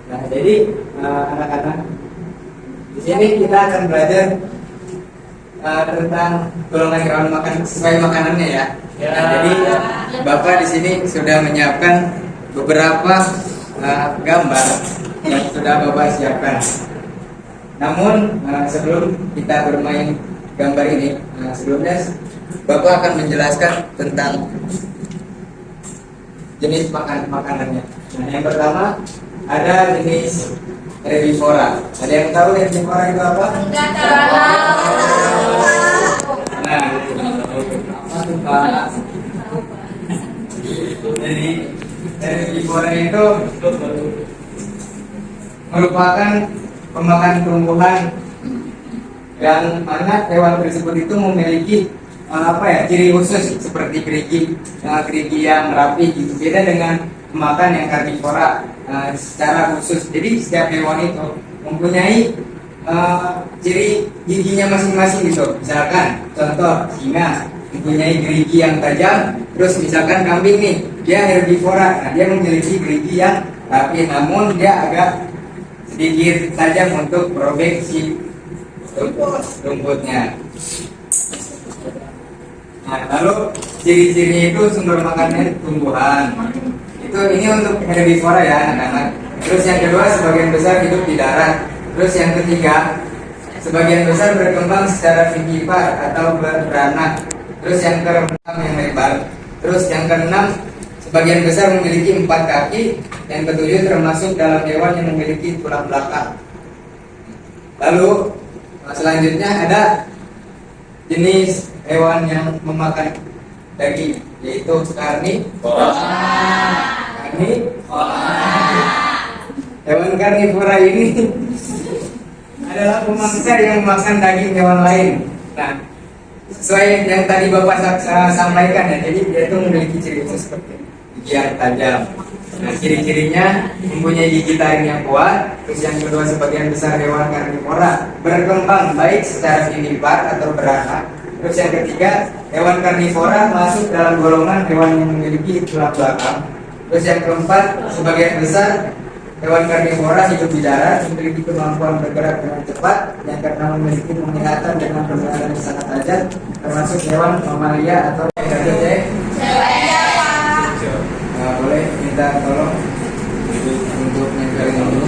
Nah, jadi anak-anak di sini kita akan belajar tentang golongan hewan makan sesuai makanannya ya. Nah, jadi Bapak di sini sudah menyiapkan beberapa gambar yang sudah Bapak siapkan. Namun sebelum kita bermain gambar ini, sebelumnya Bapak akan menjelaskan tentang jenis makanannya. Nah, yang pertama ada jenis herbivora. Ada yang tahu herbivora itu apa? Enggak tahu. Nah, apa tuh Pak? Jadi herbivora itu merupakan pemakan tumbuhan yang mana hewan tersebut itu memiliki ciri khusus seperti gerigi yang rapi gitu. Beda dengan pemakan yang karnivora secara khusus. Jadi setiap hewan itu mempunyai ciri giginya masing-masing gitu. Misalkan contoh singa mempunyai gerigi yang tajam. Terus misalkan kambing nih, dia herbivora. Nah, dia memiliki gerigi yang rapi, namun dia agak sedikit tajam untuk merobek si rumputnya. Nah, lalu ciri-cirinya itu sumber makannya tumbuhan. Ini untuk herbivora ya anak-anak. Terus yang kedua, sebagian besar hidup di darat. Terus yang ketiga, sebagian besar berkembang secara vivipar atau beranak. Terus yang keenam yang lebar. Terus yang keenam, sebagian besar memiliki 4 kaki. Yang ketujuh termasuk dalam hewan yang memiliki tulang belakang. Lalu selanjutnya ada jenis hewan yang memakan daging, yaitu karnivora. Hewan karnivora ini adalah pemangsa yang makan daging hewan lain. Nah, sesuai yang tadi Bapak sampaikan ya, jadi dia itu memiliki ciri khusus seperti gigi yang tajam. Nah, ciri-cirinya mempunyai gigi taring yang kuat. Terus yang kedua, sebagian besar hewan karnivora berkembang baik secara vivipar atau beranak. Terus yang ketiga, hewan karnivora masuk dalam golongan hewan yang memiliki tulang belakang. Terus yang keempat, sebagian besar hewan karnivora hidup di darat, memiliki kemampuan bergerak dengan cepat. Yang keenam, memiliki penglihatan dengan pendengaran yang sangat tajam, termasuk hewan mamalia atau cewek. Boleh minta tolong untuk nempelin dulu.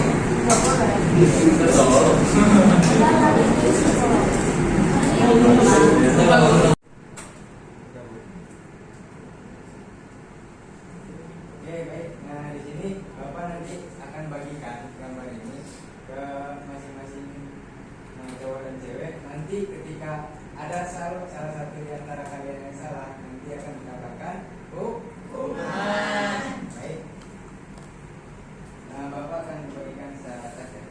Oke, baik. Nah, di sini Bapak nanti akan bagikan gambar ini ke masing-masing cowok dan cewek. Nanti ketika ada salah satu di antara kalian yang salah, nanti akan dikatakan baik. Nah, Bapak akan bagikan secara atas ya.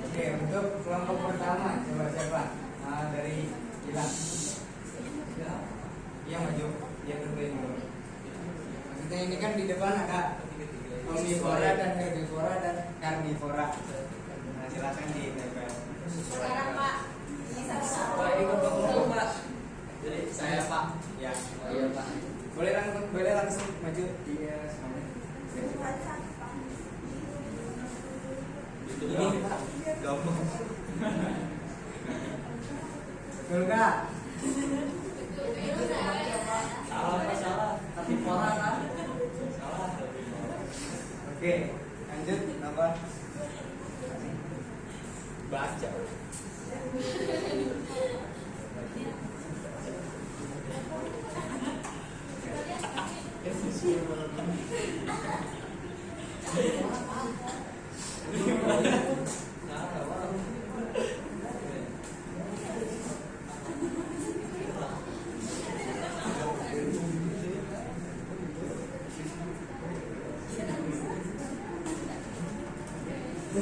Oke, untuk kelompok pertama coba siapa? Dari Gilang. Iya maju, dia tentuin dulu. Maksudnya ini kan di depan ada omnivora dan herbivora dan karnivora. Nah, silakan ditempel. Sekarang Pak, ini satu-satu. Ini kelompok Pak. Jadi saya Pak. Ya, iya Pak. Boleh langsung maju dia semuanya. Ini Pak. Gampang. Betul nggak? Salah. Karnivora kan? Salah. Oke, lanjut apa? Baca. Yang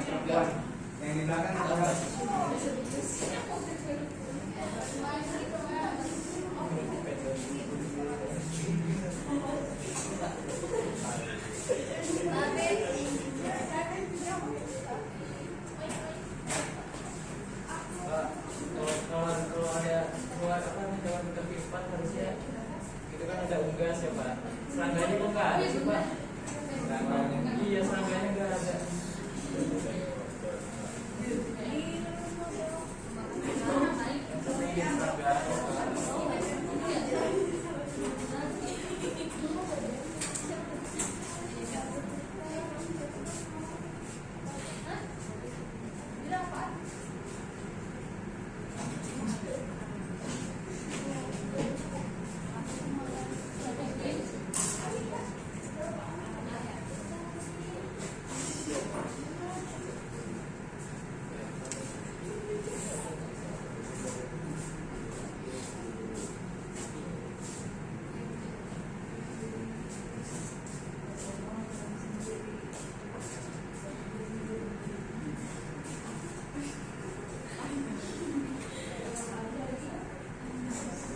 perempuan, yang di belakang apa? Kalau ada buat apa nih dalam kehidupan harusnya itu kan ada unggas ya Pak. Serangganya kok nggak ada sih Pak? Iya serangganya nggak ada.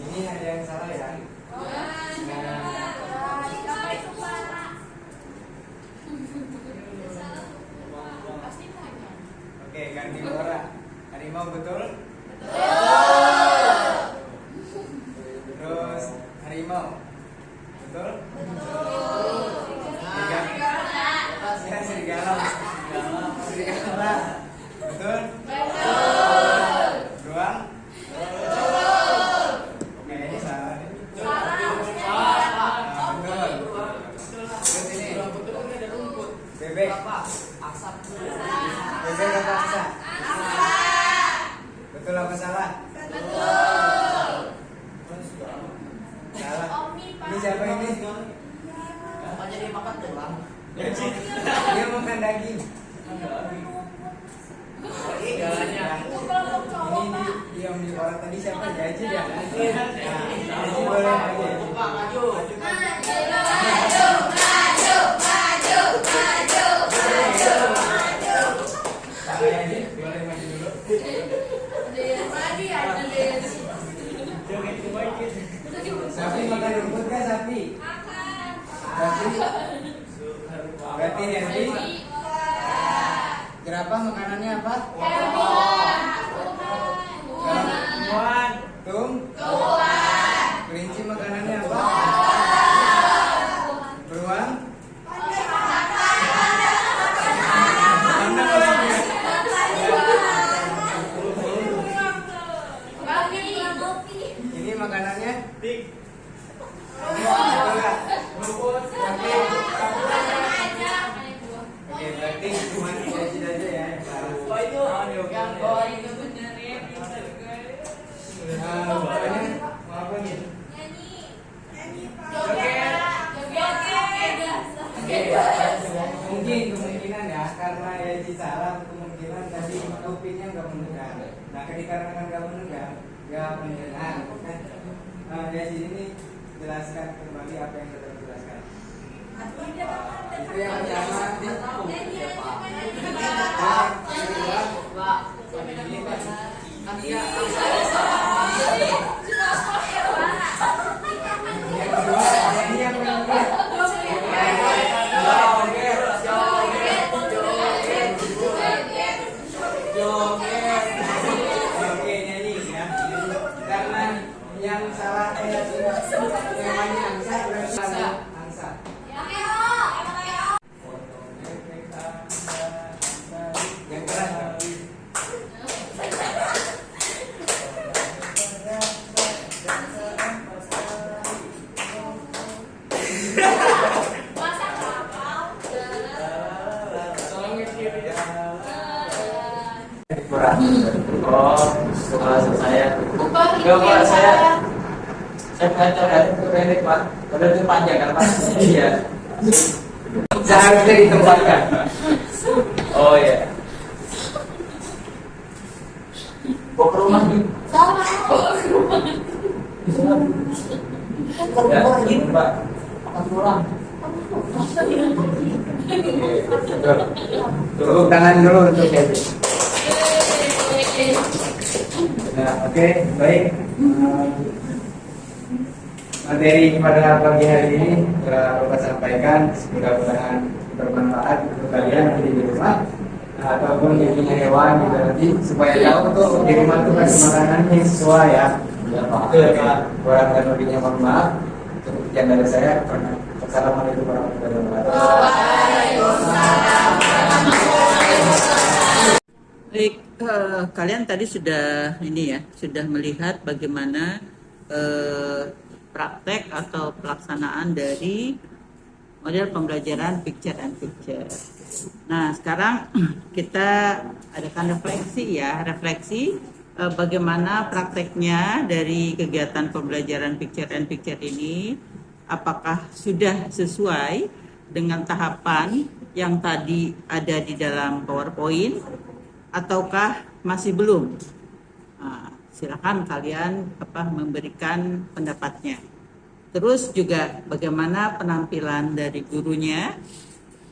Ini ada yang salah ya. Oke, ganti orang. Harimau betul? Terus harimau betul? Serigala. Serigala. Betul? Beruang? Oke, ini salah nih. Betul. Terus ini bebek. Bebek apa aksa? Betul apa salah? Salah. Ini siapa ini? Makanya dia makan tulang. Dia makan daging. Ini yang di orang tadi siapa? Jaji ya? Jaji boleh aja. Jaji boleh maju dulu. Sapi makan rumput kan sapi? Sapi. Berarti Herbi. Jerapah makanannya apa? Tung. Kelinci makanannya apa? Beruang. Ini makanannya? Tik. Betul nggak? Oke, berarti cuma Jaji aja ya. Oh itu yang itu benerin. Pokoknya mau apa nih? Mungkin kemungkinan ya karena Yaji salah kemungkinan tadi kupingnya nggak mendengar. Nah, dikarenakan nggak mendengar, Nah, Yaji ini jelaskan kembali apa yang sudah dijelaskan. Itu yang pertama. Yang kedua, ini yang mendengar. Oke, nyanyi ya. Karena yang salah namanya angsa berarti angsa. Yang keras. Oh, bahasa saya. Enggak Pak, saya baca itu pendek Pak. Padahal itu panjang kan Pak. Iya. Seharusnya ditempatkan. Oh ya. Bawa ke rumah nih. Salah. Ya, Pak. Tepuk tangan dulu untuk Eji. Nah, oke, baik. Materi pada pagi hari ini telah Bapak sampaikan, mudah-mudahan bermanfaat untuk kalian nanti di rumah ataupun yang punya hewan juga nanti supaya tahu tuh di rumah tuh kasih makanannya yang sesuai ya. Itu ya Pak. Kurang dan lebihnya mohon maaf. Untuk sekian dari saya. Assalamualaikum warahmatullahi wabarakatuh. Baik, kalian tadi sudah sudah melihat bagaimana praktek atau pelaksanaan dari model pembelajaran picture and picture. Nah, sekarang kita adakan refleksi bagaimana prakteknya dari kegiatan pembelajaran picture and picture ini, apakah sudah sesuai dengan tahapan yang tadi ada di dalam PowerPoint ataukah masih belum. Nah, silakan kalian memberikan pendapatnya. Terus juga bagaimana penampilan dari gurunya,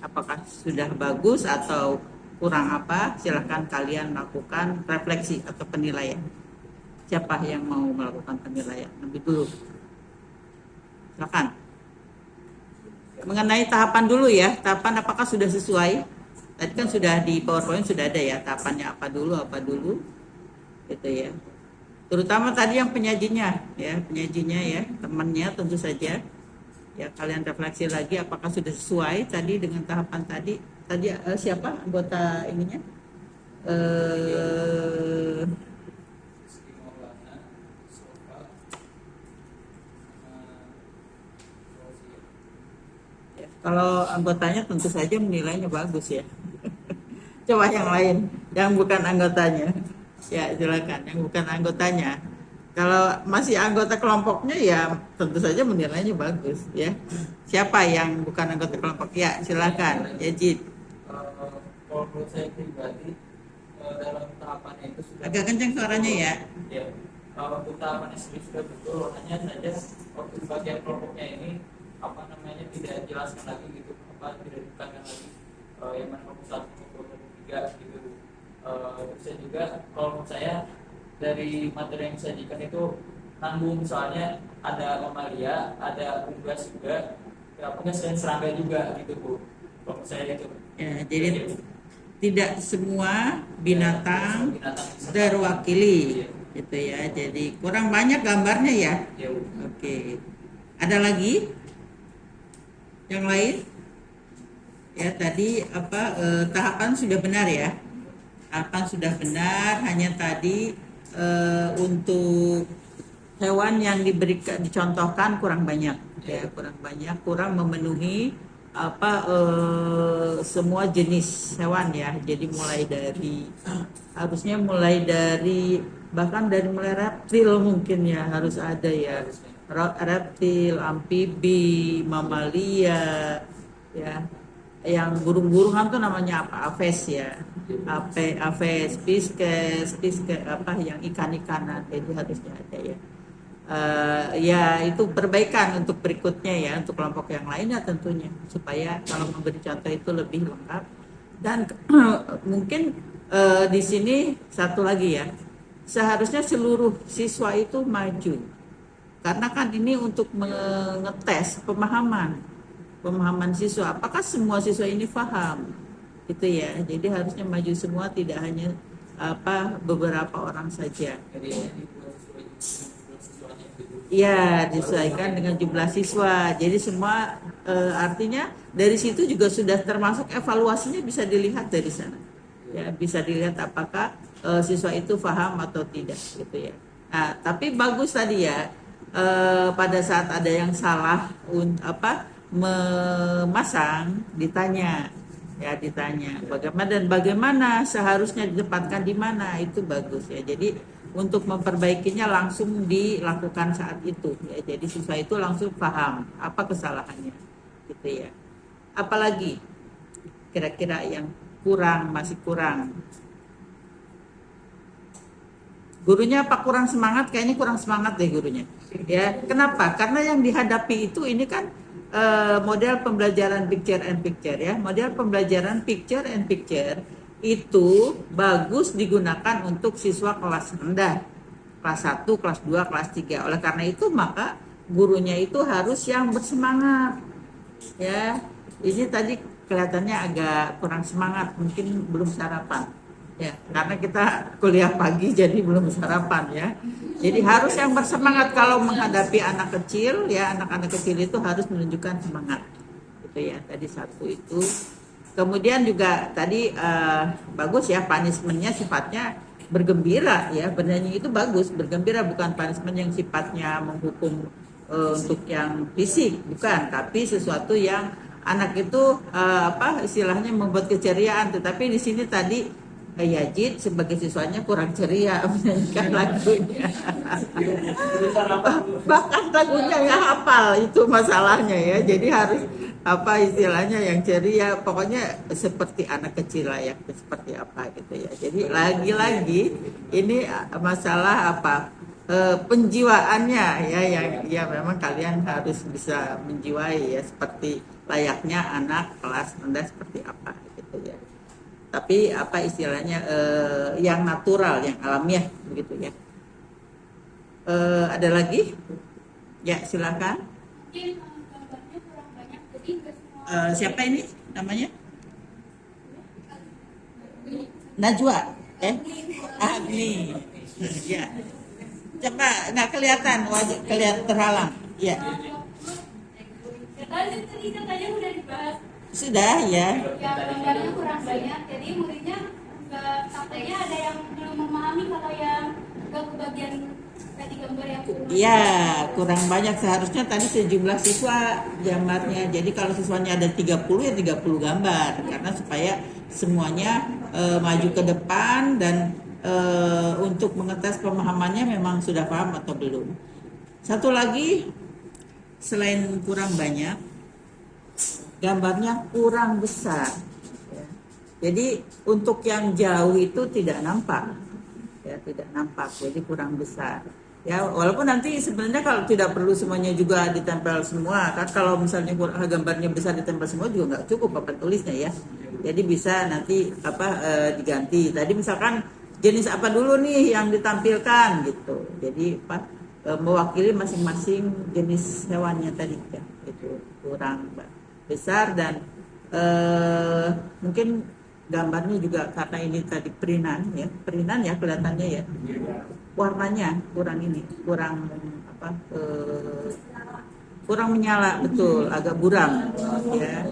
apakah sudah bagus atau kurang apa, silakan kalian lakukan refleksi atau penilaian. Siapa yang mau melakukan penilaian lebih dulu? Silakan. Mengenai tahapan dulu ya, tahapan apakah sudah sesuai? Tadi kan sudah di PowerPoint sudah ada ya, tahapannya apa dulu, gitu ya. Terutama tadi yang penyajinya ya, temannya tentu saja. Ya, kalian refleksi lagi apakah sudah sesuai tadi dengan tahapan tadi. Tadi siapa anggota ininya? Ya, kalau anggotanya tentu saja menilainya bagus ya. Coba yang lain, yang bukan anggotanya. Ya, silakan yang bukan anggotanya. Kalau masih anggota kelompoknya ya tentu saja menilainya bagus ya. Siapa yang bukan anggota kelompok? Ya, silakan. Ya, Jid. Kalau menurut saya pribadi dalam tahapannya itu sudah Agak kencang suaranya ya. Ya, untuk tahapannya sendiri sudah betul, hanya saja waktu bagian kelompoknya ini tidak jelaskan lagi gitu, tidak ditekankan lagi yang mana kelompok 1, kelompok 2, 3 gitu. Terus juga kalau menurut saya dari materi yang disajikan itu nanggung, soalnya ada mamalia, ada unggas juga, unggas dan serangga juga gitu Bu. Kalau menurut saya itu. Ya, jadi tidak semua binatang terwakili gitu ya. Jadi kurang banyak gambarnya ya. Oke. Ada lagi? Yang lain? Ya, tadi tahapan sudah benar ya. Tahapan sudah benar, hanya tadi untuk hewan yang dicontohkan kurang banyak ya, kurang memenuhi semua jenis hewan ya. Jadi harusnya mulai dari reptil mungkin ya, harus ada ya, reptil, amfibi, mamalia ya. Yang burung-burungan tuh namanya apa? Aves ya. Aves, Pisces, yang ikan-ikanan, jadi harusnya ada ya. Ya, itu perbaikan untuk berikutnya ya, untuk kelompok yang lainnya tentunya, supaya kalau memberi contoh itu lebih lengkap. Dan mungkin di sini satu lagi ya, seharusnya seluruh siswa itu maju, karena kan ini untuk mengetes pemahaman siswa, apakah semua siswa ini paham gitu ya. Jadi harusnya maju semua, tidak hanya beberapa orang saja. Ya, disesuaikan dengan jumlah siswa. Jadi semua artinya dari situ juga sudah termasuk evaluasinya, bisa dilihat dari sana. Ya, bisa dilihat apakah siswa itu paham atau tidak gitu ya. Nah, tapi bagus tadi ya, pada saat ada yang salah memasang, ditanya bagaimana seharusnya ditempatkan di mana, itu bagus ya. Jadi untuk memperbaikinya langsung dilakukan saat itu ya. Jadi siswa itu langsung paham apa kesalahannya gitu ya. Apalagi kira-kira yang masih kurang. Gurunya apa kurang semangat? Kayaknya kurang semangat deh gurunya. Ya, kenapa? Karena yang dihadapi itu ini kan model pembelajaran picture and picture ya. Model pembelajaran picture and picture itu bagus digunakan untuk siswa kelas rendah, kelas 1, kelas 2, kelas 3. Oleh karena itu maka gurunya itu harus yang bersemangat. Ya, ini tadi kelihatannya agak kurang semangat, mungkin belum sarapan. Ya, karena kita kuliah pagi jadi belum sarapan ya. Jadi harus yang bersemangat kalau menghadapi anak kecil ya, anak-anak kecil itu harus menunjukkan semangat. Itu ya, tadi satu itu. Kemudian juga tadi bagus ya punishment-nya sifatnya bergembira ya. Bernyanyi itu bagus, bergembira, bukan punishment yang sifatnya menghukum untuk yang fisik, bukan, tapi sesuatu yang anak itu apa istilahnya membuat keceriaan. Tetapi di sini tadi Yazid sebagai siswanya kurang ceria menyanyikan lagunya. Bahkan lagunya nggak hafal, itu masalahnya ya. Jadi harus apa istilahnya yang ceria, pokoknya seperti anak kecil lah ya, seperti apa gitu ya. Jadi lagi-lagi ini masalah apa penjiwaannya ya, yang ya memang kalian harus bisa menjiwai ya, seperti layaknya anak kelas rendah seperti apa gitu ya. Tapi apa istilahnya yang natural, yang alamiah begitu ya. Ada lagi? Ya silakan. Mungkin gambarnya kurang banyak, jadi nggak semua. Siapa ini namanya? Najwa. Agni. Ya. Coba nggak kelihatan, wajah kelihatan terhalang. Ya. Tadi katanya udah dibahas. Sudah ya. Ya gambarnya kurang banyak, jadi muridnya nggak, katanya ada yang belum memahami kalau yang nggak kebagian tadi gambar yang kurang. Iya, kurang banyak. Seharusnya tadi sejumlah siswa gambarnya. Jadi kalau siswanya ada 30 ya 30 gambar, karena supaya semuanya maju ke depan dan untuk mengetes pemahamannya memang sudah paham atau belum. Satu lagi, selain kurang banyak, gambarnya kurang besar. Jadi untuk yang jauh itu tidak nampak, ya tidak nampak. Jadi kurang besar. Ya walaupun nanti sebenarnya kalau tidak perlu semuanya juga ditempel semua, kan kalau misalnya gambarnya besar ditempel semua juga nggak cukup papan tulisnya ya. Jadi bisa nanti apa diganti. Tadi misalkan jenis apa dulu nih yang ditampilkan gitu. Jadi apa mewakili masing-masing jenis hewannya tadi ya. Itu kurang besar dan mungkin gambarnya juga karena ini tadi perinan ya kelihatannya ya, warnanya kurang apa kurang menyala, betul, agak buram ya.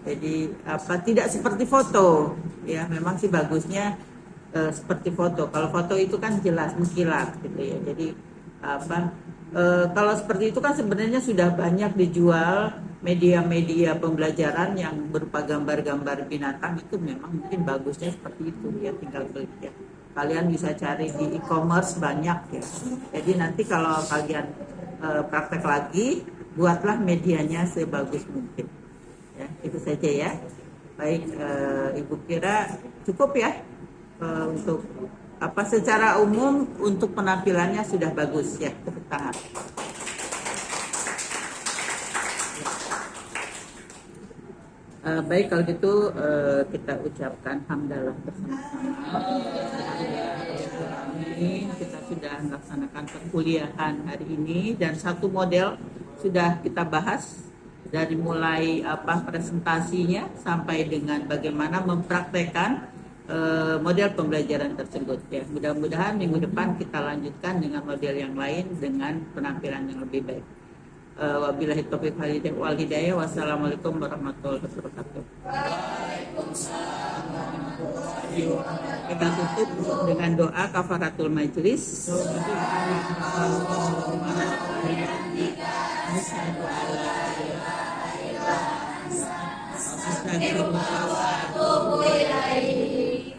Jadi apa tidak seperti foto ya, memang sih bagusnya seperti foto. Kalau foto itu kan jelas mengkilat gitu ya. Jadi apa kalau seperti itu kan sebenarnya sudah banyak dijual media-media pembelajaran yang berupa gambar-gambar binatang, itu memang mungkin bagusnya seperti itu ya, tinggal beli ya. Kalian bisa cari di e-commerce banyak ya. Jadi nanti kalau kalian praktek lagi, buatlah medianya sebagus mungkin. Ya, itu saja ya. Baik, Ibu kira cukup ya untuk apa secara umum untuk penampilannya sudah bagus ya, tepuk tangan. Baik kalau gitu kita ucapkan hamdalah bersama-sama. Kita sudah melaksanakan perkuliahan hari ini dan satu model sudah kita bahas dari mulai apa presentasinya sampai dengan bagaimana mempraktekkan model pembelajaran tersebut ya. Mudah-mudahan minggu depan kita lanjutkan dengan model yang lain dengan penampilan yang lebih baik. Wabillahi taufiq wal hidayah. Wassalamualaikum warahmatullahi wabarakatuh. Waalaikumsalam warahmatullahi wabarakatuh. Kita tutup dengan doa kafaratul majelis. Asyhadu an la ilaha illa anta astaghfiruka wa atubu ilaik.